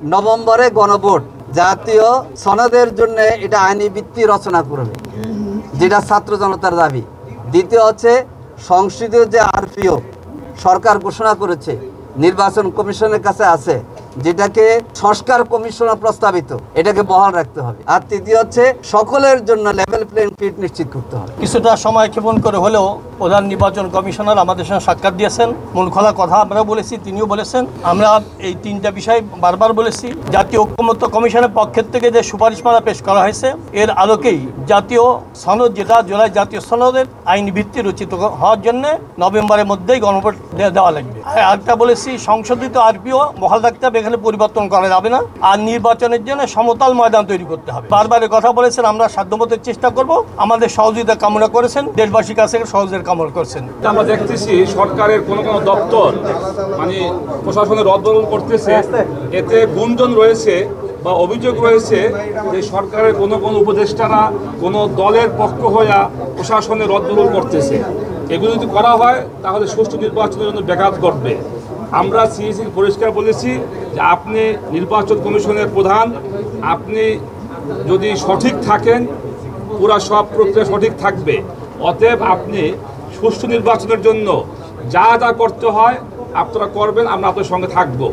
নভেম্বরে গণভোট, জাতীয় সনদের জন্য এটা আইনি ভিত্তি রচনা করবে, যেটা ছাত্র জনতার দাবি। দ্বিতীয় হচ্ছে সংসদীয় যে আরপিও সরকার ঘোষণা করেছে, নির্বাচন কমিশনের কাছে আছে, যেটাকে সংস্কার কমিশনার প্রস্তাবিত, এটাকে বহাল রাখতে হবে। আর তৃতীয় হচ্ছে সকলের জন্য লেভেল প্লেইং ফিল্ড নিশ্চিত করতে হবে। কিছুটা সময় ক্ষেপণ করে হলেও প্রধান নির্বাচন কমিশনার আমাদের সঙ্গে সাক্ষাৎ দিয়েছেন, মন খোলা কথা আমরা বলেছি, তিনিও বলেছেন। আমরা এই তিনটা বিষয় বারবার বলেছি। জাতীয় ঐক্যমত্য কমিশনের পক্ষের থেকে যে সুপারিশমালা পেশ করা হয়েছে, এর আলোকেই জাতীয় সনদ, যেটা জুলাই জাতীয় সনদের আইনি ভিত্তি রচিত হওয়ার জন্য নভেম্বরের মধ্যেই গণভোট দেওয়া লাগবে। আরেকটা বলেছি, সংশোধিত আরপিও বহাল রাখতে হবে, এখানে পরিবর্তন করা যাবে না। আর নির্বাচনের জন্য সমতল ময়দান তৈরি করতে হবে। বারবার কথা বলেছেন, আমরা সাধ্যমতো চেষ্টা করব। আমাদের সহযোগিতা কামনা করেছেন, দেশবাসীর কাছে সহযোগিতা কামনা করেছেন। আমরা দেখতেছি সরকারের কোনো দপ্তর মানে প্রশাসনের রদবদল করতেছে, এতে গুঞ্জন রয়েছে বা অভিযোগ রয়েছে যে সরকারের কোনো উপদেষ্টারা কোনো দলের পক্ষ হয়ে প্রশাসনের রদবদল করতেছে। এগুলো যদি করা হয় তাহলে সুষ্ঠু নির্বাচনের জন্য ব্যাঘাত ঘটবে। আমরা সিইসি পরিষ্কার বলেছি যে আপনি নির্বাচন কমিশনের প্রধান, আপনি যদি সঠিক থাকেন পুরা সব প্রক্রিয়া সঠিক থাকবে। অতএব আপনি সুষ্ঠু নির্বাচনের জন্য যা যা করতে হয় আপনারা করবেন, আমরা আপনার সঙ্গে থাকবো।